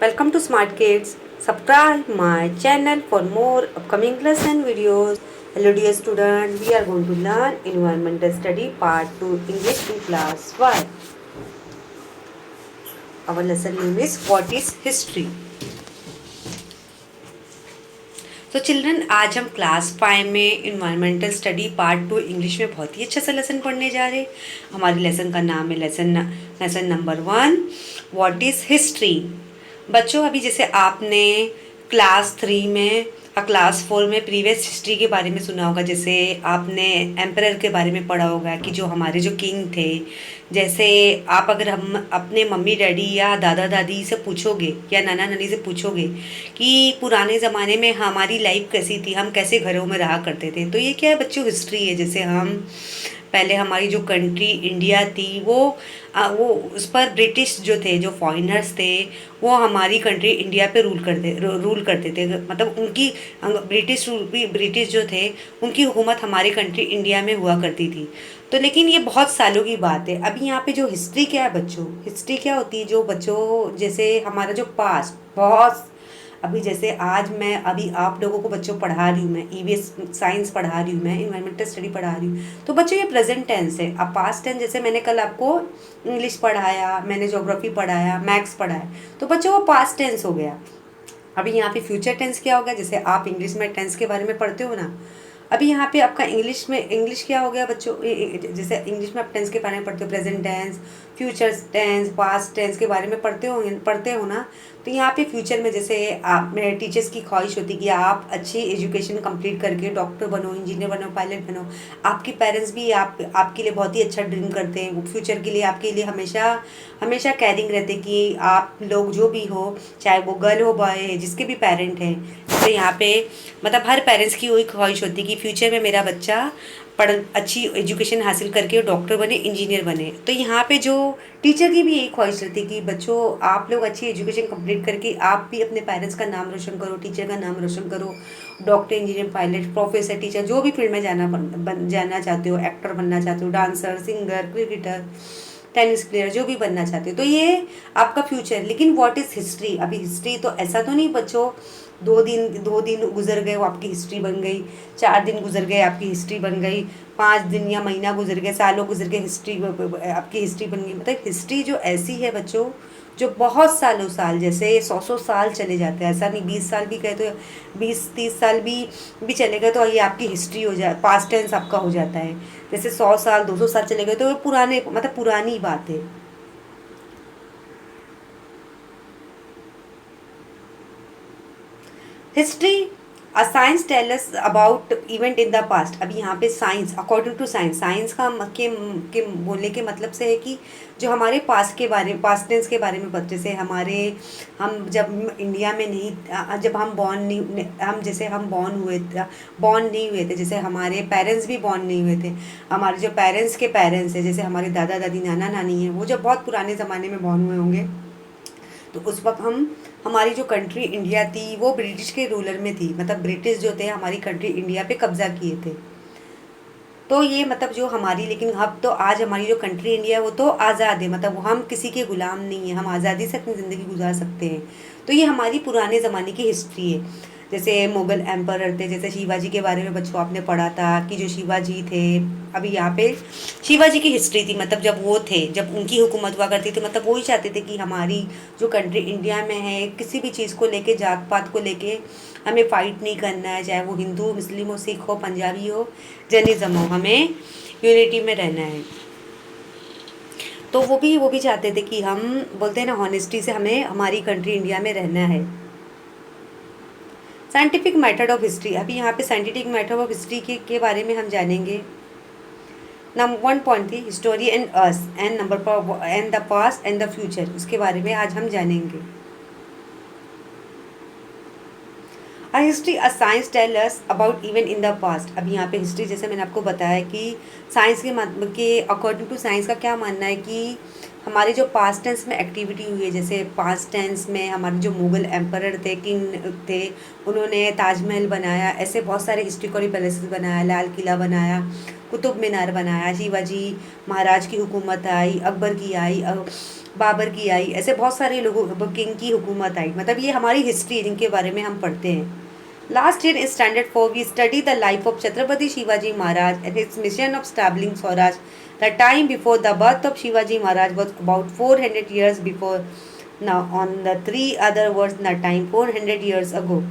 Welcome to Smart Kids. Subscribe my channel for more upcoming lesson videos. Hello dear student, we are going to learn Environmental Study Part 2 English in Class 1. Our lesson name is What is History? तो children आज हम class 5 में environmental study part 2 English में बहुत ही अच्छा सा lesson पढ़ने जा रहे हैं। हमारे लेसन का नाम है lesson number 1 what is history. बच्चों अभी जैसे आपने क्लास 3 में और क्लास 4 में प्रीवियस हिस्ट्री के बारे में सुना होगा। जैसे आपने एम्परर के बारे में पढ़ा होगा कि जो हमारे जो किंग थे। जैसे आप अगर हम अपने मम्मी डैडी या दादा दादी से पूछोगे या नाना नानी से पूछोगे कि पुराने ज़माने में हमारी लाइफ कैसी थी, हम कैसे घरों में रहा करते थे, तो ये क्या है बच्चों, हिस्ट्री है। जैसे हम पहले हमारी जो कंट्री इंडिया थी वो उस पर ब्रिटिश जो थे, जो फॉरेनर्स थे, वो हमारी कंट्री इंडिया पे रूल करते थे। मतलब उनकी ब्रिटिश जो थे उनकी हुकूमत हमारी कंट्री इंडिया में हुआ करती थी। तो लेकिन ये बहुत सालों की बात है। अभी यहाँ पे जो हिस्ट्री क्या है बच्चों, हिस्ट्री क्या होती है, जो बच्चों जैसे हमारा जो पास्ट बहुत अभी जैसे आज मैं अभी आप लोगों को बच्चों पढ़ा रही हूँ, मैं ईवीएस साइंस पढ़ा रही हूँ, मैं इन्वायरमेंटल स्टडी पढ़ा रही हूँ। तो बच्चों ये प्रेजेंट टेंस है। अब पास्ट टेंस जैसे मैंने कल आपको इंग्लिश पढ़ाया, मैंने ज्योग्राफी पढ़ाया, मैथ्स पढ़ाया, तो बच्चों वो पास्ट टेंस हो गया। अभी यहाँ पे फ्यूचर टेंस क्या होगा, जैसे आप इंग्लिश में टेंस के बारे में पढ़ते हो ना। अभी यहाँ पे आपका इंग्लिश क्या हो गया बच्चों, जैसे इंग्लिश में आप टेंस के बारे में पढ़ते हो, present tense, future tense, past tense के बारे में पढ़ते हो ना। तो यहाँ पे फ्यूचर में जैसे आप मेरे टीचर्स की ख्वाहिश होती है कि आप अच्छी एजुकेशन कंप्लीट करके डॉक्टर बनो, इंजीनियर बनो, पायलट बनो। आपके पेरेंट्स भी आपके लिए बहुत ही अच्छा ड्रीम करते हैं। फ्यूचर के लिए आपके लिए हमेशा हमेशा कैरिंग रहते कि आप लोग जो भी हो, चाहे वो गर्ल हो बॉय है, जिसके भी पेरेंट हैं। तो यहाँ पे मतलब हर पेरेंट्स की वही ख्वाहिश होती है कि फ्यूचर में मेरा बच्चा अच्छी एजुकेशन हासिल करके डॉक्टर बने, इंजीनियर बने। तो यहाँ पे जो टीचर की भी यही ख्वाहिश रहती है कि बच्चों आप लोग अच्छी एजुकेशन कंप्लीट करके आप भी अपने पेरेंट्स का नाम रोशन करो, टीचर का नाम रोशन करो, doctor, engineer, pilot, professor, teacher, जो भी फील्ड में जाना चाहते हो, एक्टर बनना चाहते हो, dancer, singer, cricketer, tennis player, जो भी बनना चाहते हो, तो ये आपका फ्यूचर। लेकिन व्हाट इज़ हिस्ट्री, अभी हिस्ट्री तो ऐसा तो नहीं बच्चों 2 दिन गुजर गए वो आपकी हिस्ट्री बन गई, 4 दिन गुजर गए आपकी हिस्ट्री बन गई, 5 दिन या महीना गुजर गए, सालों गुजर गए, हिस्ट्री आपकी हिस्ट्री बन गई। मतलब हिस्ट्री जो ऐसी है बच्चों जो बहुत साल जैसे 100 साल चले जाते हैं। ऐसा नहीं 20 साल भी गए तो 20-30 साल भी चले गए तो ये आपकी हिस्ट्री हो जाए, पास्ट टेंस आपका हो जाता है। जैसे 100 साल 200 साल चले गए तो वो पुरानी बात है। History a science tell us about event in the past. अभी यहाँ पे साइंस, अकॉर्डिंग टू साइंस का के बोलने के मतलब से है कि जो हमारे पास्ट टेंस के बारे में जैसे हम जब इंडिया में नहीं, जब हम बॉर्न नहीं हुए थे, जैसे हमारे पेरेंट्स भी बॉर्न नहीं हुए थे। हमारे जो पेरेंट्स के पेरेंट्स है, जैसे हमारे दादा दादी, नाना नानी हैं, वो जब बहुत पुराने ज़माने में बॉर्न हुए होंगे, तो उस वक्त हमारी जो कंट्री इंडिया थी वो ब्रिटिश के रूलर में थी। मतलब ब्रिटिश जो थे हमारी कंट्री इंडिया पे कब्जा किए थे। तो ये मतलब जो हमारी, लेकिन अब तो आज हमारी जो कंट्री इंडिया है वो तो आज़ाद है। मतलब हम किसी के गुलाम नहीं है, हम आज़ादी से अपनी ज़िंदगी गुजार सकते हैं। तो ये हमारी पुराने ज़माने की हिस्ट्री है। जैसे मुग़ल एम्परर थे, जैसे शिवाजी के बारे में बच्चों आपने पढ़ा था कि जो शिवाजी थे, अभी यहाँ पे शिवाजी की हिस्ट्री थी। मतलब जब वो थे, जब उनकी हुकूमत हुआ करती थी, मतलब वो ही चाहते थे कि हमारी जो कंट्री इंडिया में है, किसी भी चीज़ को लेके, जात पात को लेके हमें फ़ाइट नहीं करना है, चाहे वो हिंदू, मुस्लिम हो, सिख हो, पंजाबी हो, जैनिज़्म हो, हमें यूनिटी में रहना है। तो वो भी चाहते थे कि हम बोलते हैं ना, हॉनेस्टी से हमें हमारी कंट्री इंडिया में रहना है। साइंटिफिक मेथड ऑफ हिस्ट्री, अभी यहाँ पे साइंटिफिक मेथड ऑफ हिस्ट्री के बारे में हम जानेंगे। Number 1 point the history and us, and number and the past and the future, उसके बारे में आज हम जानेंगे। A history a science tell us about event in the past. अभी यहाँ पे हिस्ट्री जैसे मैंने आपको बताया कि साइंस के अकॉर्डिंग टू साइंस का क्या मानना है कि हमारे जो पास्ट टेंस में एक्टिविटी हुई है, जैसे पास्ट टेंस में हमारे जो मुग़ल एम्परर थे, किंग थे, उन्होंने ताजमहल बनाया, ऐसे बहुत सारे हिस्टोरिकल पैलेसेस बनाया, लाल किला बनाया, कुतुब मीनार बनाया, शिवाजी महाराज की हुकूमत आई, अकबर की आई, बाबर की आई, ऐसे बहुत सारे लोगों किंग की हुकूमत आई, मतलब ये हमारी हिस्ट्री जिनके बारे में हम पढ़ते हैं। Last year in standard 4 we study the life of Chhatrapati Shivaji Maharaj and his mission of establishing Swaraj. The time before the birth of Shivaji Maharaj was about 400 years before. Now on the three other words the time 400 years ago.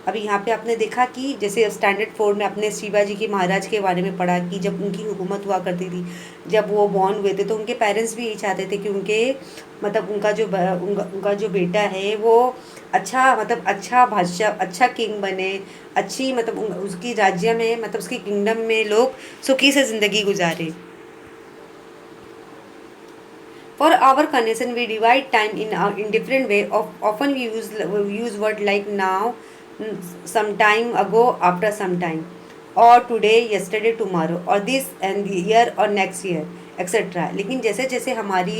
अभी यहाँ पे आपने देखा कि जैसे standard 4 में अपने शिवाजी के महाराज के बारे में पढ़ा कि जब उनकी हुकूमत हुआ करती थी, जब वो बॉर्न हुए थे तो उनके पेरेंट्स भी यही चाहते थे कि उनके मतलब उनका जो बेटा है वो अच्छा, मतलब अच्छा बादशाह, अच्छा किंग बने, अच्छी मतलब उसकी राज्य में, मतलब उसकी किंगडम में लोग सुखी से ज़िंदगी गुजारे। For our conversation, we divide time in different way. Often we use word like now, some time ago, after some time, or today, yesterday, tomorrow, or this and the year or next year, etc. लेकिन जैसे जैसे हमारी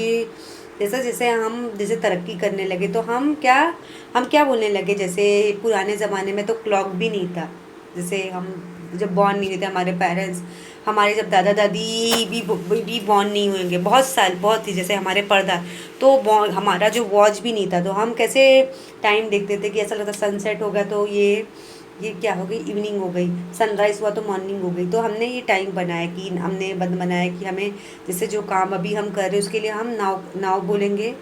जैसे जैसे हम जैसे तरक्की करने लगे तो हम क्या बोलने लगे, जैसे पुराने ज़माने में तो क्लॉक भी नहीं था। जैसे हम जब बॉर्न नहीं हुए थे हमारे पेरेंट्स, हमारे जब दादा दादी भी बॉर्न नहीं हुएंगे, बहुत साल बहुत ही, जैसे हमारे परदा, तो हमारा जो वॉच भी नहीं था, तो हम कैसे टाइम देखते थे कि ऐसा लगता सनसेट होगा तो ये क्या हो गई, इवनिंग हो गई, सनराइज़ हुआ तो मॉर्निंग हो गई। तो हमने ये टाइम बनाया कि हमने बंद बनाया कि हमें जैसे जो काम अभी हम कर रहे हैं उसके लिए हम नाउ नाउ बोलेंगे,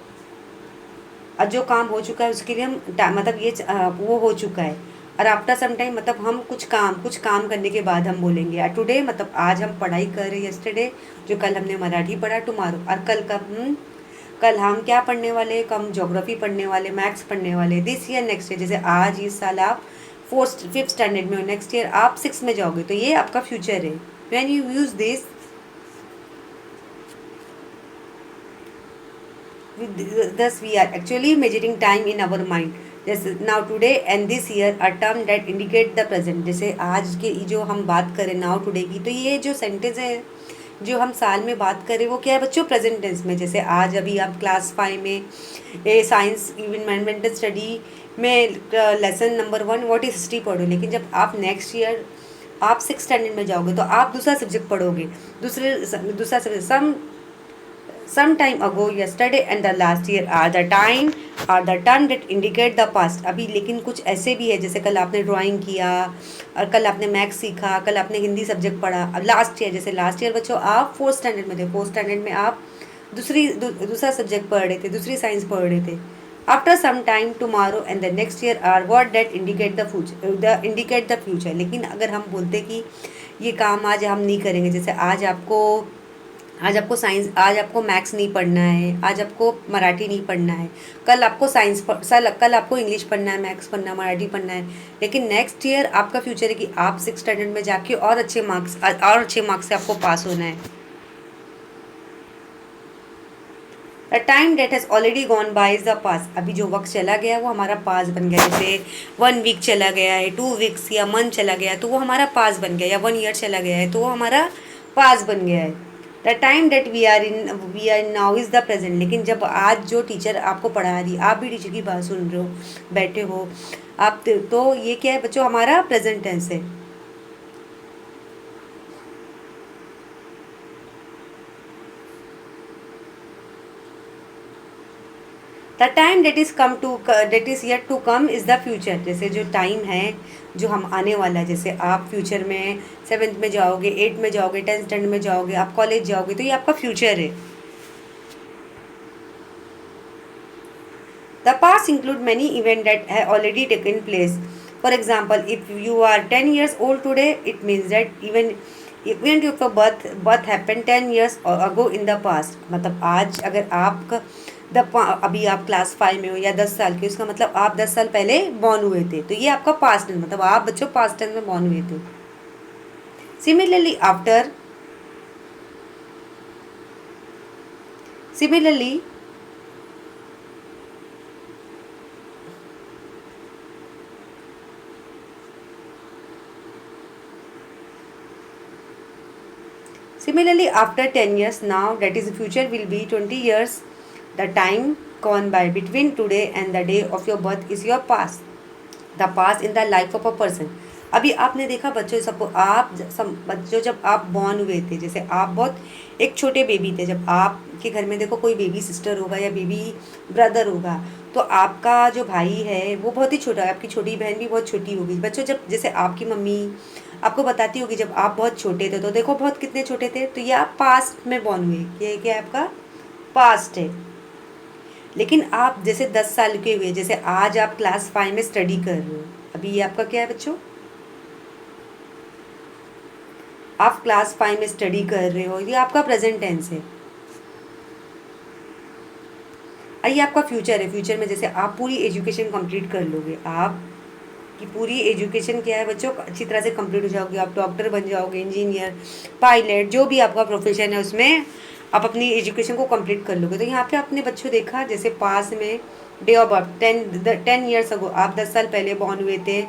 और जो काम हो चुका है उसके लिए हम मतलब वो हो चुका है। और आफ्टर सम टाइम मतलब हम कुछ काम करने के बाद हम बोलेंगे। टुडे मतलब आज हम पढ़ाई कर रहे हैं, यस्टरडे जो कल हमने मराठी पढ़ा, टुमारो, और कल हम क्या पढ़ने वाले, कम ज्योग्राफी पढ़ने वाले, मैथ्स पढ़ने वाले, दिस ईयर नेक्स्ट ईयर, जैसे आज इस साल आप 4th 5th स्टैंडर्ड में हो, नेक्स्ट ईयर आप 6 में जाओगे, तो ये आपका फ्यूचर है। When you use this, thus we are actually measuring time in our mind. जैसे now today and this year are term that indicate the present। जैसे आज के जो हम बात करें now today की, तो ये जो सेंटेंस है जो हम साल में बात करें वो क्या है बच्चों, प्रेजेंट टेंस में। जैसे आज अभी आप क्लास 5 में साइंस इन्वायरमेंटल स्टडी में lesson number 1 what is history पढ़ो, लेकिन जब आप नेक्स्ट ईयर आप 6th स्टैंडर्ड में जाओगे तो आप दूसरा सब्जेक्ट पढ़ोगे, दूसरा subject. some time ago, yesterday and the last year are the term that indicate the past। अभी लेकिन कुछ ऐसे भी है, जैसे कल आपने ड्राइंग किया, और कल आपने मैथ्स सीखा, कल आपने हिंदी सब्जेक्ट पढ़ा। अब लास्ट ईयर, जैसे लास्ट ईयर बच्चों आप 4th स्टैंडर्ड में थे, 4th स्टैंडर्ड में आप दूसरा सब्जेक्ट पढ़ रहे थे, दूसरी साइंस पढ़ रहे थे। After some time tomorrow and the next year are word that indicate the future. लेकिन अगर हम बोलते कि ये काम आज हम नहीं करेंगे, जैसे आज आपको साइंस, आज आपको मैथ्स नहीं पढ़ना है, आज आपको मराठी नहीं पढ़ना है, कल आपको कल आपको इंग्लिश पढ़ना है, मैथ्स पढ़ना है, मराठी पढ़ना है। लेकिन नेक्स्ट ईयर आपका फ्यूचर है कि आप 6th स्टैंडर्ड में जाके और अच्छे मार्क्स से आपको पास होना है। The time that has already gone by is the past. अभी जो वक्त चला गया वो हमारा पास बन गया। जैसे 1 वीक चला गया है, 2 वीक्स या मंथ चला गया है तो वो हमारा पास बन गया, या 1 ईयर चला गया है तो वो हमारा पास बन गया है। The time that we are now is the present. लेकिन जब आज जो टीचर आपको पढ़ा रही, आप भी टीचर की बात सुन रहे हो, बैठे हो आप, तो ये क्या है बच्चों, हमारा प्रेजेंट टेंस है। The time that is yet to come is the future. जैसे जो टाइम है जो हम आने वाला है, जैसे आप फ्यूचर में 7th में जाओगे, 8th में जाओगे, 10th स्टैंडर्ड में जाओगे, आप कॉलेज जाओगे, तो ये आपका फ्यूचर है। The past include many event that has already taken place. For example, if you are 10 years old today, it means that event your birth happen 10 years ago in the past. मतलब आज अगर आपका अभी आप class 5 में हो या 10 साल के, उसका मतलब आप 10 साल पहले बॉर्न हुए थे, तो ये आपका पास्ट टेंस, मतलब आप बच्चों पास्ट टेंस में बॉर्न हुए थे। Similarly after similarly Similarly, after 10 years now, that is the future will be 20 years. The time gone by between today and the day of your birth is your past. The past in the life of a person. अभी आपने देखा बच्चों, सब आप बच्चों जब आप born हुए थे, जैसे आप बहुत एक छोटे बेबी थे, जब आपके घर में देखो कोई बेबी सिस्टर होगा या बेबी ब्रदर होगा, तो आपका जो भाई है वो बहुत ही छोटा है, आपकी छोटी बहन भी बहुत छोटी होगी। बच्चों जब जैसे आपकी मम्मी आपको बताती होगी जब आप बहुत छोटे थे, तो देखो बहुत कितने छोटे थे, तो ये आप पास्ट में बॉर्न हुए, ये क्या आपका पास्ट है। लेकिन आप जैसे 10 साल के हुए, जैसे आज आप क्लास 5 में स्टडी कर रहे हो, अभी ये आपका क्या है बच्चों, आप क्लास 5 में स्टडी कर रहे हो, ये आपका प्रेजेंट टेंस है। ये आपका फ्यूचर है, फ्यूचर में जैसे आप पूरी एजुकेशन कंप्लीट कर लोगे, आप की पूरी एजुकेशन क्या है बच्चों, अच्छी तरह से कंप्लीट हो जाओगे, आप डॉक्टर बन जाओगे, इंजीनियर, पायलट, जो भी आपका प्रोफेशन है उसमें आप अपनी एजुकेशन को कंप्लीट कर लोगे। तो यहाँ पे आपने बच्चों देखा जैसे पास में day of birth 10 years ago, आप 10 साल पहले बॉर्न हुए थे।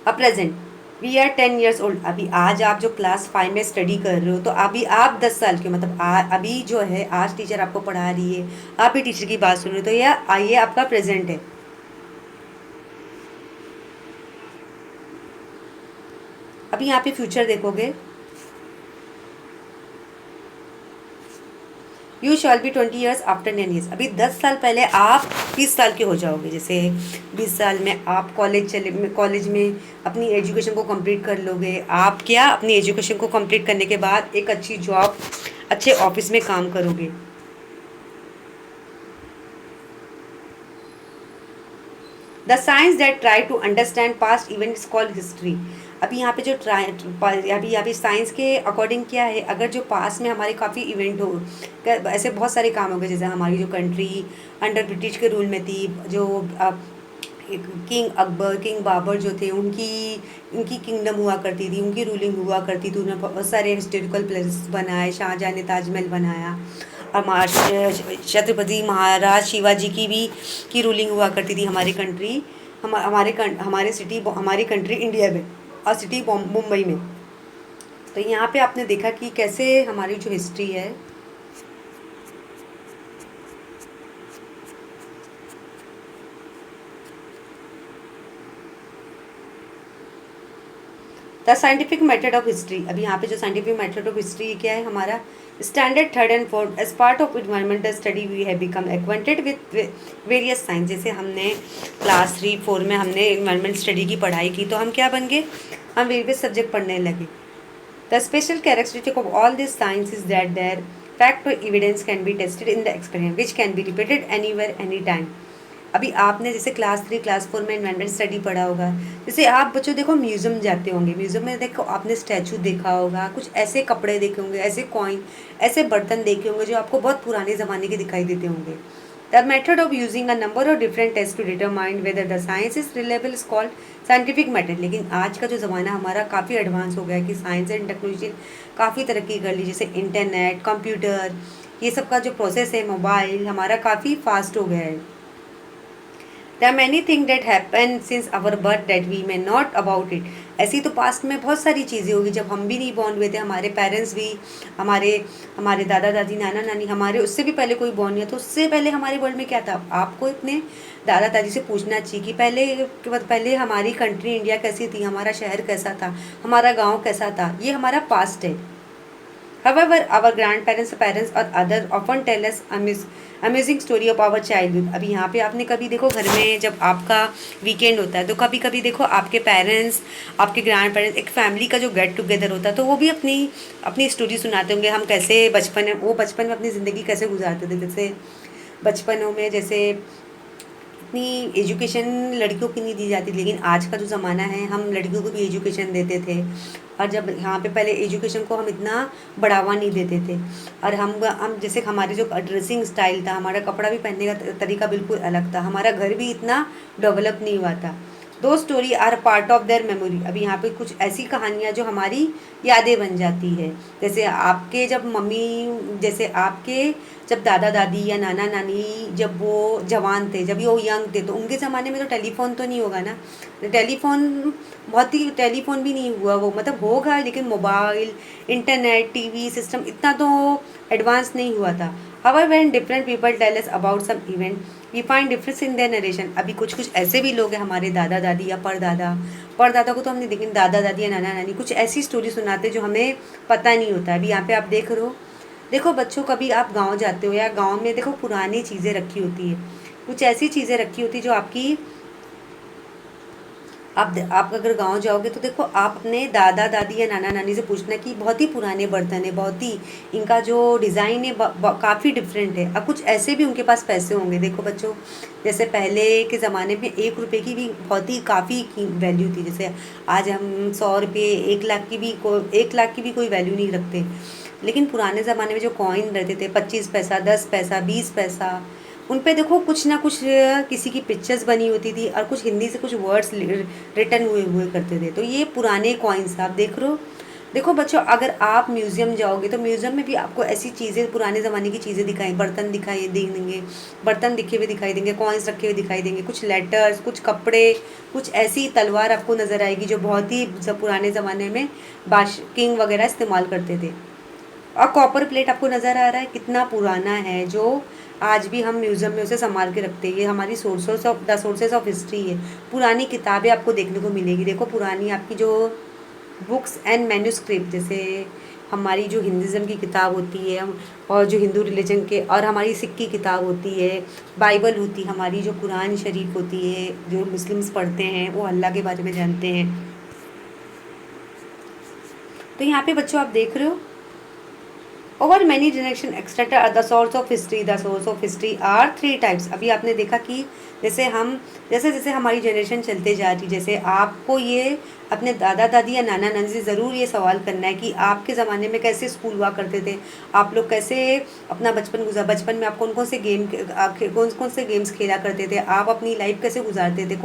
अब present we are 10 years old, अभी आज आप जो क्लास 5 में स्टडी कर रहे हो, तो अभी आप 10 साल के, मतलब अभी जो है आज टीचर आपको पढ़ा रही है, आप भी टीचर की बात सुन रहे हो, तो यह आइए आपका प्रेजेंट है। अभी यहाँ पे फ्यूचर देखोगे, you shawl B 20 years after 10 years, अभी 10 साल पहले आप 20 साल के हो जाओगे, जैसे 20 साल में आप कॉलेज में अपनी एजुकेशन को कंप्लीट कर लोगे, आप क्या अपनी एजुकेशन को कंप्लीट करने के बाद एक अच्छी जॉब, अच्छे ऑफिस में काम करोगे। The science that try to understand past events called history, अभी यहाँ पे जो ट्राई, अभी यहाँ पे साइंस के अकॉर्डिंग क्या है, अगर जो पास्ट में हमारे काफ़ी इवेंट हो, ऐसे बहुत सारे काम हो गए, जैसे हमारी जो कंट्री अंडर ब्रिटिश के रूल में थी, जो किंग अकबर, किंग बाबर जो थे, उनकी उनकी किंगडम हुआ करती थी, उनकी रूलिंग हुआ करती थी, उन्होंने बहुत सारे हिस्टोरिकल प्लेसेस बनाए, शाहजहाँ ने ताजमहल बनाया, हमारे छत्रपति महाराज शिवाजी की भी की रूलिंग हुआ करती थी हमारी कंट्री, हमारे सिटी, हमारी कंट्री इंडिया में, और सिटी मुंबई में। तो यहाँ पे आपने देखा कि कैसे हमारी जो हिस्ट्री है, the scientific method of history, अभी यहाँ पे जो साइंटिफिक मेथड ऑफ हिस्ट्री क्या है हमारा, standard third and fourth as part of environmental study we have become acquainted with various science, जैसे हमने क्लास 3 4 में हमने इन्वायरमेंट स्टडी की पढ़ाई की, तो हम क्या बन गए, हम वेरियस सब्जेक्ट पढ़ने लगे। The special characteristic of all this science is that their fact और evidence can be tested in the experiment which can be repeated anywhere any time. अभी आपने जैसे क्लास 3 क्लास 4 में इन्वायरमेंट स्टडी पढ़ा होगा, जैसे आप बच्चों देखो म्यूजियम जाते होंगे, म्यूजियम में देखो आपने स्टैचू देखा होगा, कुछ ऐसे कपड़े देखे होंगे, ऐसे कॉइन, ऐसे बर्तन देखे होंगे जो आपको बहुत पुराने ज़माने के दिखाई देते होंगे। The method of using a number of different test to determine whether the science is reliable is called scientific method. लेकिन आज का जो ज़माना हमारा काफ़ी एडवांस हो गया है कि साइंस एंड टेक्नोलॉजी काफ़ी तरक्की कर ली, जैसे इंटरनेट, कंप्यूटर, ये सब का जो प्रोसेस है, मोबाइल हमारा काफ़ी फास्ट हो गया है। There are many things that happen since our birth that we may not about it. ऐसी तो पास्ट में बहुत सारी चीज़ें होगी, जब हम भी नहीं बॉर्न हुए थे, हमारे पेरेंट्स भी, हमारे हमारे दादा दादी, नाना नानी, हमारे उससे भी पहले कोई बॉर्न हुआ, तो उससे पहले हमारे वर्ल्ड में क्या था, आपको अपने दादा दादी से पूछना चाहिए कि पहले हमारी कंट्री इंडिया कैसी थी, हमारा शहर कैसा था, हमारा गाँव कैसा था, ये हमारा पास्ट है। However, our grandparents, parents और others often tell us amazing story of our childhood. अभी यहाँ पे आपने कभी देखो घर में जब आपका वीकेंड होता है, तो कभी कभी देखो आपके पेरेंट्स, आपके ग्रैंड पेरेंट्स, एक फैमिली का जो गेट टुगेदर होता है, तो वो भी अपनी अपनी स्टोरी सुनाते होंगे, हम कैसे बचपन में अपनी ज़िंदगी कैसे गुजारते थे, जैसे बचपनों में जैसे इतनी एजुकेशन लड़कियों की नहीं दी जाती, लेकिन आज का जो ज़माना है हम लड़कियों को भी एजुकेशन देते थे, और जब यहाँ पे पहले एजुकेशन को हम इतना बढ़ावा नहीं देते थे, और हम जैसे हमारी जो ड्रेसिंग स्टाइल था, हमारा कपड़ा भी पहनने का तरीका बिल्कुल अलग था, हमारा घर भी इतना डेवलप नहीं हुआ था। Those story are part of their memory, अभी यहाँ पे कुछ ऐसी कहानियाँ जो हमारी यादें बन जाती है, जैसे आपके जब मम्मी, जैसे आपके जब दादा दादी या नाना नानी जब वो जवान थे, जब वो यंग थे, तो उनके ज़माने में तो टेलीफोन तो नहीं होगा ना, टेलीफोन भी नहीं हुआ, वो मतलब होगा, लेकिन मोबाइल, इंटरनेट, टीवी सिस्टम इतना तो एडवांस नहीं हुआ था। However, when different people tell us about some event, we find difference in their narration. अभी कुछ कुछ ऐसे भी लोग हैं हमारे दादा दादी या परदादा, परदादा को तो हमने लेकिन दादा दादी या नाना नानी कुछ ऐसी स्टोरी सुनाते जो हमें पता नहीं होता। अभी यहाँ पे आप देख रहे हो, देखो बच्चों, कभी आप गांव जाते हो या गांव में देखो पुरानी चीज़ें रखी होती है, कुछ ऐसी चीज़ें रखी होती जो आपकी आप अगर गांव जाओगे तो देखो आप अपने दादा दादी या नाना नानी से पूछना कि बहुत ही पुराने बर्तन है, बहुत ही इनका जो डिज़ाइन है काफ़ी डिफरेंट है। अब कुछ ऐसे भी उनके पास पैसे होंगे। देखो बच्चों, जैसे पहले के ज़माने में 1 रुपये की भी बहुत ही काफ़ी वैल्यू थी। जैसे आज हम 100 रुपये 1 लाख की भी 1 लाख की भी कोई वैल्यू नहीं रखते, लेकिन पुराने ज़माने में जो कॉइन रहते थे 25 पैसा 10 पैसा 20 पैसा, उन पे देखो कुछ ना कुछ किसी की पिक्चर्स बनी होती थी और कुछ हिंदी से कुछ वर्ड्स रिटन हुए हुए करते थे। तो ये पुराने कॉइन्स आप देख रहे हो। देखो बच्चों, अगर आप म्यूज़ियम जाओगे तो म्यूज़ियम में भी आपको ऐसी चीज़ें, पुराने ज़माने की चीज़ें दिखाई, बर्तन दिखाई देंगे, बर्तन दिखे हुए दिखाई देंगे, कॉइन्स रखे हुए दिखाई देंगे, कुछ लेटर्स, कुछ कपड़े, कुछ ऐसी तलवार आपको नज़र आएगी जो बहुत ही पुराने ज़माने में किंग वगैरह इस्तेमाल करते थे। और कॉपर प्लेट आपको नज़र आ रहा है कितना पुराना है, जो आज भी हम म्यूज़ियम में उसे संभाल के रखते हैं। ये हमारी द सोर्सेस ऑफ हिस्ट्री है। पुरानी किताबें आपको देखने को मिलेगी। देखो पुरानी आपकी जो बुक्स एंड मैन्यूस्क्रिप्ट, जैसे हमारी जो हिंदुज़म की किताब होती है और जो हिंदू रिलीजन के, और हमारी सिख की किताब होती है, बाइबल होती है, हमारी जो कुरान शरीफ होती है, जो मुस्लिम्स पढ़ते हैं वो अल्लाह के बारे में जानते हैं। तो यहाँ पे बच्चों आप देख रहे हो, over many generation extractor are the source of history. The source of history are 3 types. अभी आपने देखा कि जैसे जैसे हमारी जनरेशन चलते जा रही, जैसे आपको ये अपने दादा दादी या नाना नानी से ज़रूर ये सवाल करना है कि आपके ज़माने में कैसे स्कूल हुआ करते थे, आप लोग कैसे अपना बचपन गुजारा, बचपन में आप कौन कौन से गेम्स खेला करते थे, आप अपनी लाइफ कैसे गुजारते थे,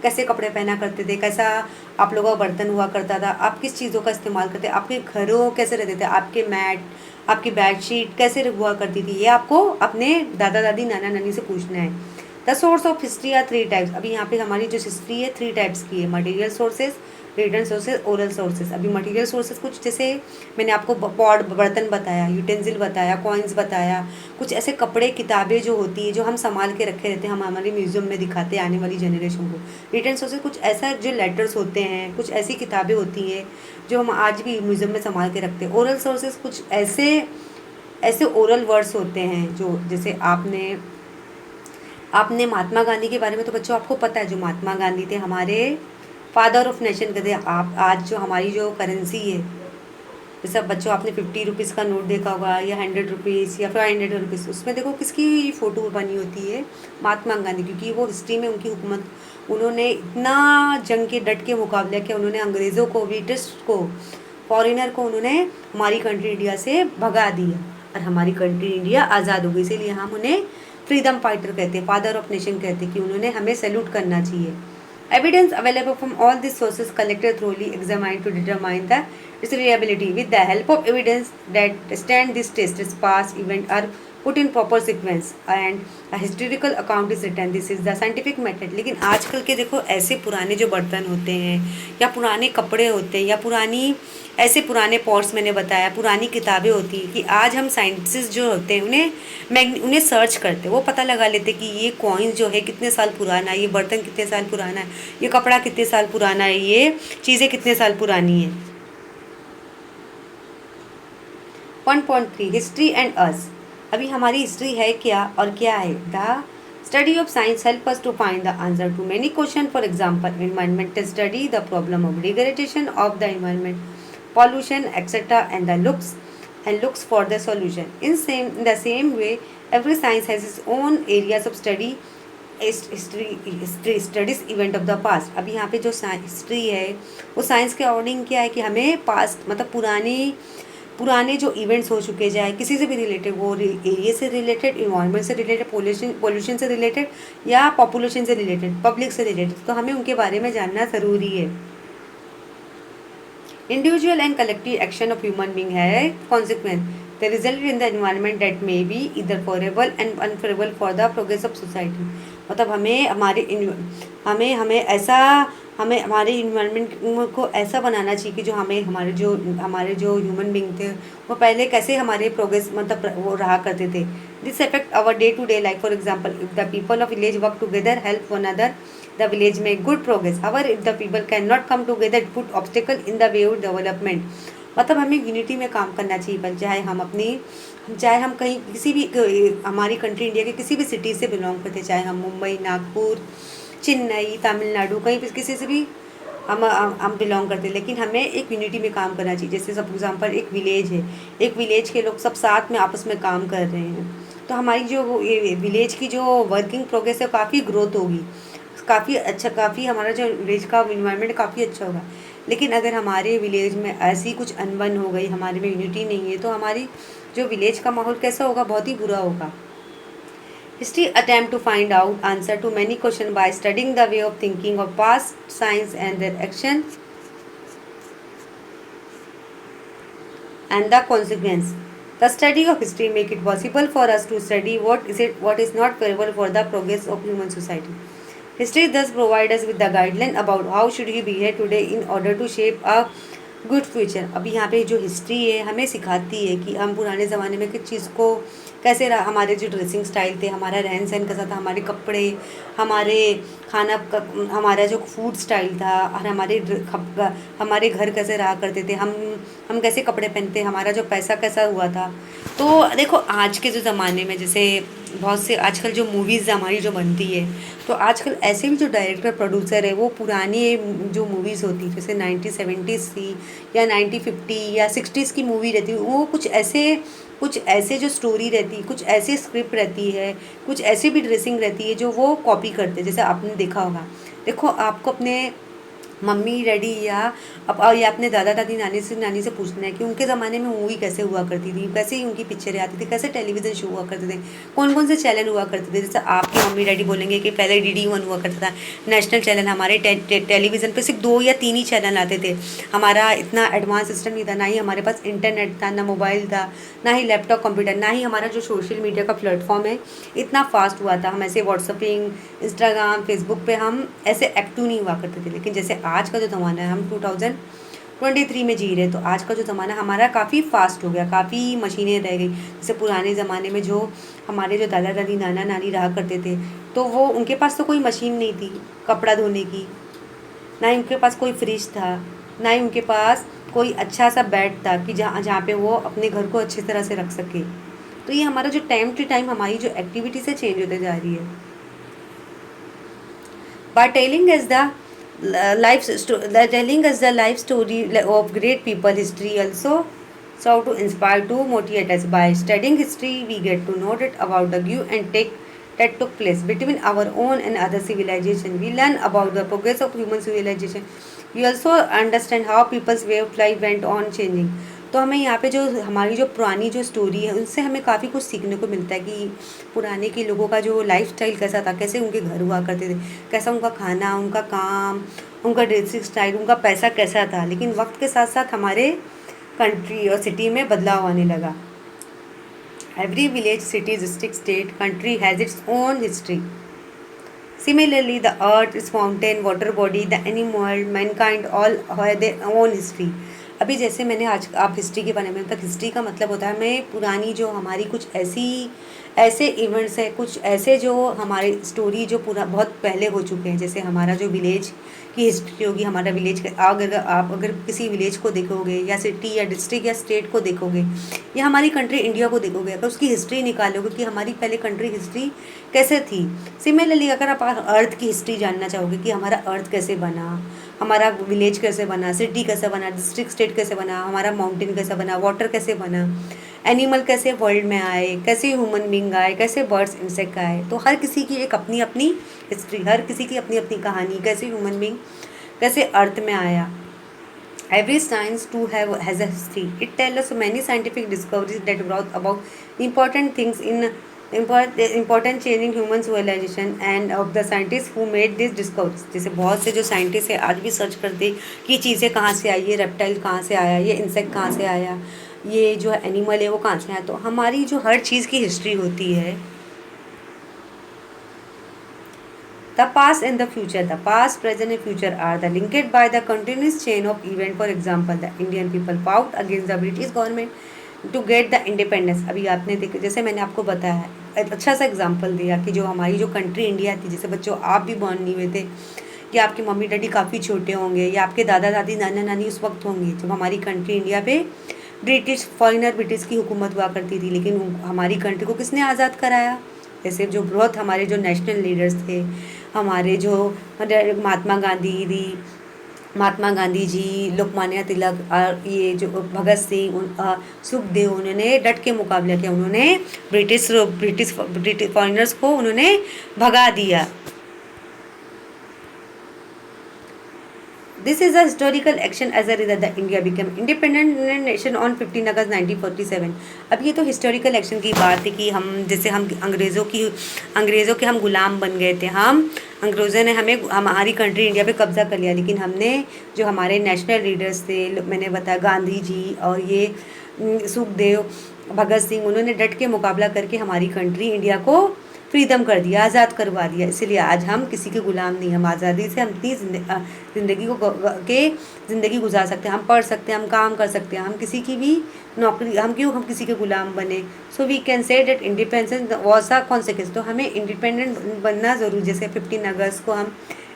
कैसे कपड़े पहना करते थे, कैसा आप लोगों का बर्तन हुआ करता था, आप किस चीज़ों का इस्तेमाल करते, आपके घरों कैसे रहते थे, आपके मैट, आपकी बेडशीट कैसे हुआ करती थी, ये आपको अपने दादा दादी नाना नानी से पूछना है। The source of history are 3 types. अभी यहाँ पे हमारी जो हिस्ट्री है 3 टाइप्स की है, material sources, written sources, oral sources. अभी मटेरियल सोर्सेज कुछ जैसे मैंने आपको पॉट बर्तन बताया, यूटेंसिल बताया, कॉइन्स बताया, कुछ ऐसे कपड़े किताबें जो होती है जो हम संभाल के रखे रहते हैं, हम हमारे म्यूजियम में दिखाते हैं आने वाली जनरेशन को। रिटन सोर्सेज कुछ ऐसा जो लेटर्स होते हैं, कुछ ऐसी किताबें होती हैं जो हम आज भी म्यूजियम में संभाल के रखते हैं। ओरल सोर्सेज कुछ ऐसे ओरल वर्ड्स होते हैं जो, जैसे आपने महात्मा गांधी के बारे में तो बच्चों आपको पता है, जो महात्मा गांधी थे हमारे फादर ऑफ नेशन कहते हैं। आप आज जो हमारी जो करेंसी है, जैसे बच्चों आपने 50 रुपीज़ का नोट देखा होगा या 100 रुपीज़ या 500 रुपीज़, उसमें देखो किसकी फ़ोटो बनी होती है, महात्मा गांधी, क्योंकि वो हिस्ट्री में उनकी हुकूमत, उन्होंने इतना जंग के डट के मुकाबला किया, उन्होंने अंग्रेज़ों को, ब्रिटिश को, फॉरेनर को उन्होंने हमारी कंट्री इंडिया से भगा दिया और हमारी कंट्री इंडिया आज़ाद हो गई। इसीलिए हम उन्हें फ्रीडम फाइटर कहते हैं, फादर ऑफ नेशन कहते हैं, कि उन्होंने हमें सैल्यूट करना चाहिए। Evidence available from all these sources collected thoroughly examined to determine the its reliability. With the help of evidence that stand this test, its past events are put in proper sequence and a historical account is written. This is the scientific method. लेकिन आजकल के देखो ऐसे पुराने जो बर्तन होते हैं या पुराने कपड़े होते हैं या ऐसे पुराने पॉट्स, मैंने बताया पुरानी किताबें होती हैं, कि आज हम साइंटिस्ट जो होते हैं उन्हें सर्च करते हैं, वो पता लगा लेते कि ये कॉइन जो है कितने साल पुराना है, ये बर्तन कितने साल पुराना है, ये कपड़ा कितने साल पुराना है, ये चीज़ें कितने साल पुरानी है। 1.3 हिस्ट्री एंड अस। अभी हमारी हिस्ट्री है क्या और क्या है। The study of science help us to find the answer to many question. For example environmental study, the problem of degradation of the environment, pollution, etc., and looks for the solution. In the same way, every science has its own areas of study. History studies event of the past. अभी यहाँ पे जो history है वो science के according क्या है कि हमें पास्ट मतलब पुराने जो इवेंट्स हो चुके जाए किसी से भी रिलेटेड, वो एरिया से रिलेटेड, इन्वायरमेंट से रिलेटेड, पोल्यूशन से रिलेटेड या पॉपुलेशन से रिलेटेड, पब्लिक से रिलेटेड, तो हमें उनके बारे में जानना ज़रूरी है। Individual and collective action of human being है consequence. They result in the environment that may be either favorable and unfavorable for the progress of society. मतलब हमें ऐसा हमें हमारे इन्वायरमेंट को ऐसा बनाना चाहिए कि जो हमें हमारे जो ह्यूमन बींग थे वो पहले कैसे हमारे प्रोग्रेस मतलब वो रहा करते थे. This affect our day to day life. For example, if the people of village work together, help one other, the village में good progress. However if the people can not come together, put obstacle in the way of development. मतलब हमें unity में काम करना चाहिए. पर चाहे हम कहीं किसी भी हमारी कंट्री इंडिया के किसी भी सिटी से बिलोंग करते, चाहे हम मुंबई, नागपुर, चेन्नई, तमिलनाडु, कहीं भी किसी से भी हम बिलोंग करते हैं, लेकिन हमें एक यूनिटी में काम करना चाहिए. जैसे फॉर एग्जांपल एक विलेज है, एक विलेज के लोग सब साथ में आपस में काम कर रहे हैं, तो हमारी जो विलेज की जो वर्किंग प्रोग्रेस है काफ़ी ग्रोथ होगी, काफ़ी अच्छा, काफ़ी हमारा जो विलेज का इन्वायरमेंट काफ़ी अच्छा होगा. लेकिन अगर हमारे विलेज में ऐसी कुछ अनबन हो गई, हमारे में यूनिटी नहीं है, तो हमारी जो विलेज का माहौल कैसा होगा, बहुत ही बुरा होगा. History attempt to find out answer to many questions by studying the way of thinking of past science and their actions and the consequence. The study of history make it possible for us to study what is not favorable for the progress of human society. History thus provides us with the guideline about how should we behave today in order to shape a good future. अभी यहाँ पे जो history है हमें सिखाती है कि हम पुराने ज़माने में किस चीज़ को कैसे रहा, हमारे जो ड्रेसिंग स्टाइल थे, हमारा रहन सहन कैसा था, हमारे कपड़े, हमारे हमारा जो फूड स्टाइल था, और हमारे घर कैसे रहा करते थे, हम कैसे कपड़े पहनते, हमारा जो पैसा कैसा हुआ था. तो देखो आज के जो ज़माने में जैसे बहुत से आजकल जो मूवीज़ हमारी जो बनती है, तो आजकल ऐसे भी जो डायरेक्टर प्रोड्यूसर है वो पुरानी जो मूवीज़ होती जैसे 1970s की या 1950 या 60s की मूवी रहती है, वो कुछ ऐसे जो स्टोरी रहती है, कुछ ऐसी स्क्रिप्ट रहती है, कुछ ऐसी भी ड्रेसिंग रहती है जो वो कॉपी करते हैं. जैसे आपने देखा होगा, देखो आपको अपने मम्मी डैडी या अपने दादा दादी नानी से पूछना है कि उनके ज़माने में मूवी कैसे हुआ करती थी, कैसे ही उनकी पिक्चरें आती थी, कैसे टेलीविज़न शो हुआ करते थे, कौन कौन से चैनल हुआ करते थे. जैसे आपके मम्मी डैडी बोलेंगे कि पहले DD1 हुआ करता था, नेशनल चैनल. हमारे टेलीविज़न पे सिर्फ 2 या 3 ही चैनल आते थे. हमारा इतना एडवांस सिस्टम नहीं था, ना ही हमारे पास इंटरनेट था, ना मोबाइल था, ना ही लैपटॉप कंप्यूटर, ना ही हमारा जो सोशल मीडिया का प्लेटफॉर्म है इतना फास्ट हुआ था. हम ऐसे व्हाट्सअपिंग, इंस्टाग्राम, फेसबुक पे हम ऐसे एक्टिव नहीं हुआ करते थे. लेकिन जैसे आज का जो ज़माना है, हम 2023 में जी रहे हैं, तो आज का जो ज़माना हमारा काफ़ी फास्ट हो गया, काफ़ी मशीनें रह गई. जैसे पुराने ज़माने में जो हमारे जो दादा दादी नाना नानी रहा करते थे, तो वो उनके पास तो कोई मशीन नहीं थी कपड़ा धोने की, ना ही उनके पास कोई फ्रिज था, ना ही उनके पास कोई अच्छा सा बेड था कि जहाँ पे वो अपने घर को अच्छी तरह से रख सके. तो ये हमारा जो टाइम टू टाइम हमारी जो एक्टिविटी से चेंज होते जा रही है. By telling us the life story of great people, history also serve to inspire to motivate us. By studying history, we get to know that about the give and take that took place between our own and other civilization. We learn about the progress of human civilization. We also understand how people's way of life went on changing. तो हमें यहाँ पे जो हमारी जो पुरानी जो story है उनसे हमें काफ़ी कुछ सीखने को मिलता है कि पुराने के लोगों का जो लाइफ स्टाइल कैसा था, कैसे उनके घर हुआ करते थे, कैसा उनका खाना, उनका काम, उनका ड्रेसिंग स्टाइल, उनका पैसा कैसा था. लेकिन वक्त के साथ साथ हमारे कंट्री और सिटी में बदलाव आने लगा. Every village, city, district, state, country has its own history. Similarly, the earth, its mountain, water body, the animal, mankind all have their own history. अभी जैसे मैंने आज आप हिस्ट्री के बारे में, मतलब हिस्ट्री का मतलब होता है हमें पुरानी जो हमारी कुछ ऐसे इवेंट्स है, कुछ ऐसे जो हमारी स्टोरी जो पूरा बहुत पहले हो चुके हैं. जैसे हमारा जो विलेज की हिस्ट्री होगी, हमारा विलेज का अगर किसी विलेज को देखोगे या सिटी या डिस्ट्रिक्ट या स्टेट को देखोगे या हमारी कंट्री इंडिया को देखोगे, अगर उसकी हिस्ट्री निकालोगे कि हमारी पहले कंट्री हिस्ट्री कैसे थी. सिमिलरली अगर आप अर्थ की हिस्ट्री जानना चाहोगे कि हमारा अर्थ कैसे बना, हमारा विलेज कैसे बना, सिटी कैसे बना, डिस्ट्रिक्ट स्टेट कैसे बना, हमारा माउंटेन कैसे बना, वाटर कैसे बना, एनिमल कैसे वर्ल्ड में आए, कैसे ह्यूमन बींग आए, कैसे बर्ड्स इंसेक्ट आए. तो हर किसी की एक अपनी अपनी हिस्ट्री, हर किसी की अपनी अपनी कहानी, कैसे ह्यूमन बींग कैसे अर्थ में आया. Every science too has a history. It tells us many scientific discoveries that brought about important things in important changing human civilization and of the scientists who made these discoveries. जैसे बहुत से जो scientist है आज भी search करते कि ये चीज़ें कहाँ से आई, ये रेप्टाइल कहाँ से आया, ये इंसेक्ट कहाँ से आया, ये जो एनिमल है वो कहाँ से आया. तो हमारी जो हर चीज़ की हिस्ट्री होती है, The past and the future. The past, present and future are the linked by the continuous chain of event. For example, the Indian people fought against the British government to get the independence. अभी आपने देखा, जैसे मैंने आपको बताया, अच्छा सा example दिया कि जो हमारी जो कंट्री इंडिया थी, जैसे बच्चों आप भी बॉर्न नहीं हुए थे, या आपके मम्मी डैडी काफ़ी छोटे होंगे, या आपके दादा दादी नाना नानी उस वक्त होंगे जब हमारी कंट्री इंडिया पे ब्रिटिश फॉरेनर ब्रिटिश की हुकूमत हुआ करती थी। लेकिन हमारी कंट्री को किसने आज़ाद कराया? जैसे जो बहुत हमारे जो नेशनल लीडर्स थे, हमारे जो महात्मा गांधी जी, लोकमान्य तिलक और ये जो भगत सिंह, सुखदेव, उन्होंने डट के मुकाबला किया। उन्होंने ब्रिटिश ब्रिटिश ब्रिटिश फॉरेनर्स को उन्होंने भगा दिया। This is a historical action as a result that India became independent nation on 15 अगस्त 1947। अब ये तो हिस्टोरिकल एक्शन की बात है कि हम जैसे हम अंग्रेज़ों के हम गुलाम बन गए थे। अंग्रेज़ों ने हमारी कंट्री इंडिया पे कब्ज़ा कर लिया, लेकिन हमने जो हमारे नेशनल लीडर्स थे, मैंने बताया गांधी जी और ये सुखदेव, भगत सिंह, उन्होंने डट के मुकाबला करके हमारी कंट्री इंडिया को फ्रीडम कर दिया, आज़ाद करवा दिया। इसलिए आज हम किसी के गुलाम नहीं, हम आज़ादी से हम अपनी ज़िंदगी गुजार सकते हैं। हम पढ़ सकते हैं, हम काम कर सकते हैं, हम किसी की भी नौकरी, हम किसी के गुलाम बने। So we can say that independence was a consequence. तो हमें इंडिपेंडेंट बनना ज़रूर। जैसे 15 अगस्त को हम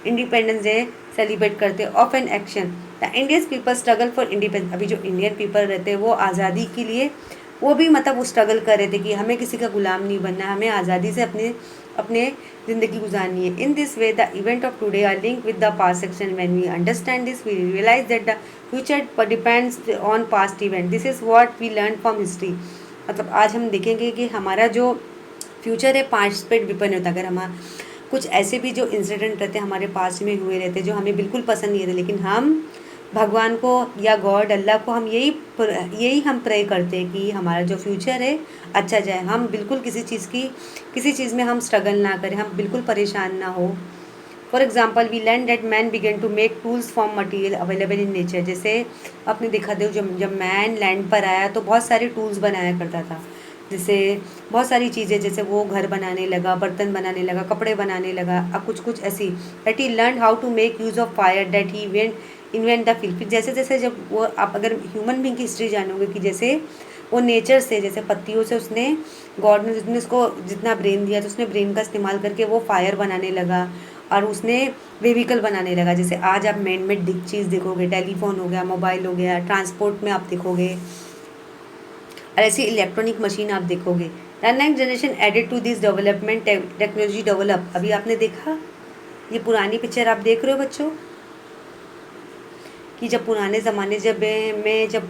इंडिपेंडेंस डे सेलिब्रेट करते हैं of an action the Indian people struggle for independence. अभी जो इंडियन पीपल रहते हैं वो आज़ादी के लिए वो भी मतलब वो स्ट्रगल कर रहे थे कि हमें किसी का गुलाम नहीं बनना, हमें आज़ादी से अपने ज़िंदगी गुजारनी है। In this way the event of today are link with the past section. When we understand this we realize that the future depends on past event. This is what we learn from history. मतलब आज हम देखेंगे कि हमारा जो future है past पे depend होता है। अगर हम कुछ ऐसे भी जो इंसिडेंट रहते हैं हमारे पास में हुए रहते जो हमें बिल्कुल पसंद नहीं रहते, लेकिन हम भगवान को या गॉड अल्लाह को हम यही हम प्रे करते हैं कि हमारा जो फ्यूचर है अच्छा जाए। हम बिल्कुल किसी चीज़ में हम स्ट्रगल ना करें, हम बिल्कुल परेशान ना हो। For example we learn that man began to make tools from material available in nature. जैसे आपने देखा दो जब मैन लैंड पर आया तो बहुत सारे टूल्स बनाया करता था। जैसे बहुत सारी चीज़ें, जैसे वो घर बनाने लगा, बर्तन बनाने लगा, कपड़े बनाने लगा, अब कुछ ऐसी that he learn how to make use of fire that he invent the wheel. फिर जैसे जैसे जब वो आप अगर ह्यूमन बींग की हिस्ट्री जानोगे कि जैसे वो नेचर से, जैसे पत्तियों से उसने गॉड ने जितने उसको जितना ब्रेन दिया तो उसने ब्रेन का इस्तेमाल करके वो फायर बनाने लगा और उसने व्हीकल बनाने लगा। जैसे आज आप मैन मेड चीज़ देखोगे, टेलीफोन हो गया, मोबाइल हो गया, ट्रांसपोर्ट में आप देखोगे, और ऐसी इलेक्ट्रॉनिक मशीन आप देखोगे। The next generation added to this development technology develop. अभी आपने देखा ये पुरानी पिक्चर आप देख रहे हो बच्चों कि जब पुराने ज़माने जब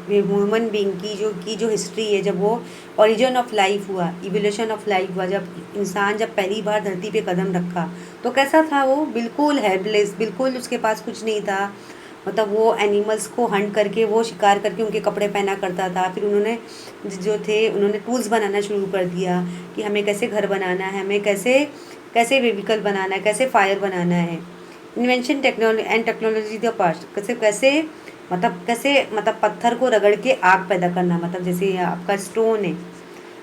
ह्यूमन बींग की जो हिस्ट्री है, जब वो ओरिजिन ऑफ लाइफ हुआ, इवोल्यूशन ऑफ लाइफ हुआ, जब इंसान जब पहली बार धरती पे कदम रखा तो कैसा था वो? बिल्कुल हेल्पलेस, बिल्कुल उसके पास कुछ नहीं था। मतलब वो एनिमल्स को हंट करके, वो शिकार करके उनके कपड़े पहना करता था। फिर उन्होंने टूल्स बनाना शुरू कर दिया कि हमें कैसे घर बनाना है, हमें कैसे व्हीकल बनाना है, कैसे फायर बनाना है। Invention technology the past. कैसे पत्थर को रगड़ के आग पैदा करना। मतलब जैसे आपका स्टोन है,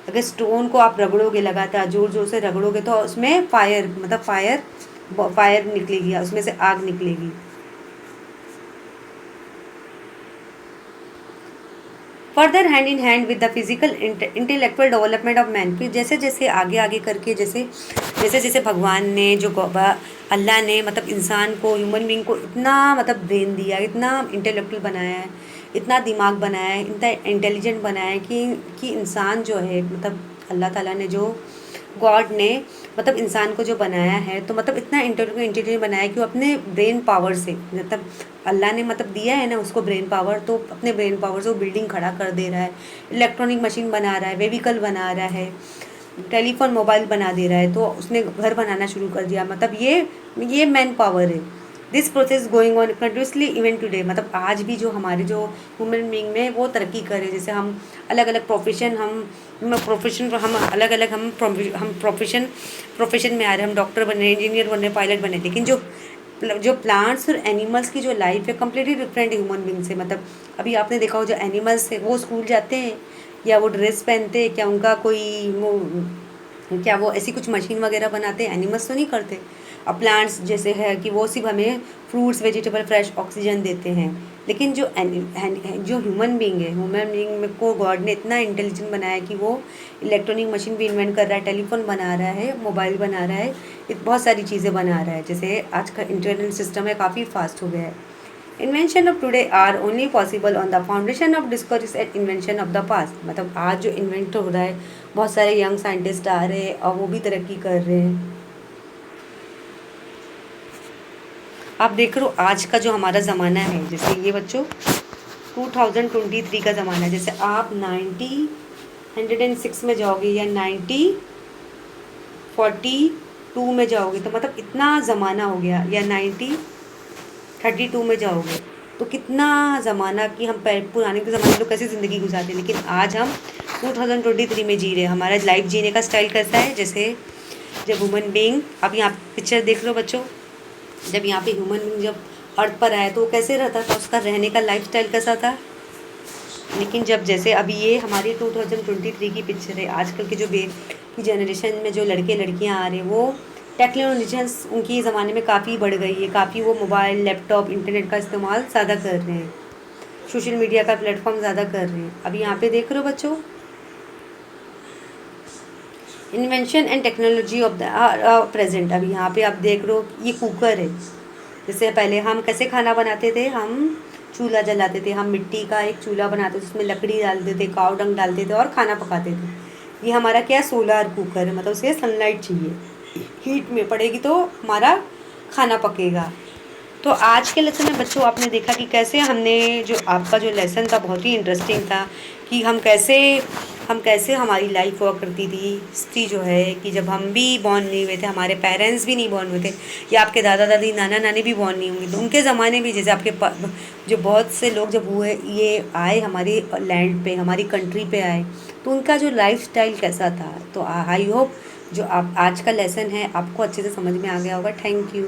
अगर स्टोन को आप रगड़ोगे, लगातार जोर जोर से रगड़ोगे तो उसमें फायर निकलेगी, उसमें से आग निकलेगी। Further hand in hand with the physical intellectual development of man. फिर जैसे जैसे आगे करके जैसे भगवान ने अल्लाह ने इंसान को, ह्यूमन बींग को इतना ब्रेन दिया, इतना इंटेलेक्चुअल बनाया है, इतना दिमाग बनाया है, इतना इंटेलिजेंट बनाया है कि इंसान जो है अल्लाह ताला ने जो गॉड ने इंसान को जो बनाया है तो इतना इंटेलिजेंट बनाया है कि वो अपने ब्रेन पावर से अल्लाह ने दिया है ना उसको ब्रेन पावर, तो अपने ब्रेन पावर से वो बिल्डिंग खड़ा कर दे रहा है, इलेक्ट्रॉनिक मशीन बना रहा है, व्हीकल बना रहा है, टेलीफोन मोबाइल बना दे रहा है, तो उसने घर बनाना शुरू कर दिया। ये मैन पावर है। This process going on continuously even today. आज भी जो हमारे जो ह्यूमन बींग में वो तरक्की कर रहे हैं। जैसे हम अलग अलग प्रोफेशन प्रोफेशन में आ रहे हैं, हम डॉक्टर बने, इंजीनियर बने, पायलट बने, लेकिन जो प्लांट्स और एनिमल्स की जो लाइफ है कम्प्लीटली डिफरेंट ह्यूमन बींग से। अभी आपने देखा हो जो एनिमल्स है वो स्कूल जाते हैं या वो ड्रेस पहनते हैं, क्या उनका कोई क्या वो ऐसी कुछ मशीन वगैरह बनाते हैं? एनिमल्स तो नहीं करते। अब प्लांट्स जैसे है कि वो सिर्फ हमें फ्रूट्स वेजिटेबल फ्रेश ऑक्सीजन देते हैं, लेकिन जो ह्यूमन बीइंग में को गॉड ने इतना इंटेलिजेंट बनाया कि वो इलेक्ट्रॉनिक मशीन भी इन्वेंट कर रहा है, टेलीफोन बना रहा है, मोबाइल बना रहा है, बहुत सारी चीज़ें बना रहा है। जैसे आज का इंटरनेट सिस्टम है, काफ़ी फास्ट हो गया है। Invention of today are only possible on the foundation of discoveries and invention of the past. मतलब आज जो इन्वेंट हो रहा है, बहुत सारे यंग साइंटिस्ट आ रहे हैं और वो भी तरक्की कर रहे हैं। आप देख रहे हो आज का जो हमारा ज़माना है, जैसे ये बच्चों 2023 का ज़माना है। जैसे आप 106 में जाओगे या 42 में जाओगे, तो मतलब इतना ज़माना हो गया, या 32 में जाओगे तो कितना ज़माना कि हम पुराने के ज़माने में लोग कैसे ज़िंदगी गुजारते, लेकिन आज हम 2023 में जी रहे हैं। हमारा लाइफ जीने का स्टाइल कैसा है? जैसे जब ह्यूमन बीइंग, अब यहाँ पिक्चर देख लो बच्चों, जब यहाँ पे ह्यूमन बीइंग जब अर्थ पर आया तो वो कैसे रहता था, उसका रहने का लाइफ स्टाइल कैसा था। लेकिन जब जैसे अभी ये हमारी 2023 की पिक्चर है, आजकल के जो की जनरेशन में जो लड़के लड़कियाँ आ रहे हैं, वो टेक्नोलॉजीज उनकी ज़माने में काफ़ी बढ़ गई है, काफ़ी वो मोबाइल लैपटॉप इंटरनेट का इस्तेमाल ज़्यादा कर रहे हैं, सोशल मीडिया का प्लेटफॉर्म ज़्यादा कर रहे हैं। अभी यहाँ पे देख रहे हो बच्चों, invention and technology of the present. अभी यहाँ पे आप देख रहे हो ये कुकर है। जैसे पहले हम कैसे खाना बनाते थे, हम चूल्हा जलाते थे, हम मिट्टी का एक चूल्हा बनाते थे, उसमें लकड़ी डालते थे, काव डंग डालते थे और खाना पकाते थे। ये हमारा क्या सोलर कुकर है, मतलब उसे सनलाइट चाहिए, हीट में पड़ेगी तो हमारा खाना पकेगा। तो आज के लेसन में बच्चों आपने देखा कि कैसे हमने जो आपका जो लेसन था बहुत ही इंटरेस्टिंग था, कि हम कैसे हमारी लाइफ हुआ करती थी। हिस्ट्री जो है कि जब हम भी बॉर्न नहीं हुए थे, हमारे पेरेंट्स भी नहीं बॉर्न हुए थे, या आपके दादा दादी नाना नानी भी बॉर्न नहीं होंगे, तो उनके ज़माने में जैसे जो बहुत से लोग जब हुए ये आए हमारे लैंड पे, हमारी कंट्री पे आए, तो उनका जो लाइफ स्टाइल कैसा था। तो आई होप जो आप आज का लेसन है आपको अच्छे से समझ में आ गया होगा। Thank you.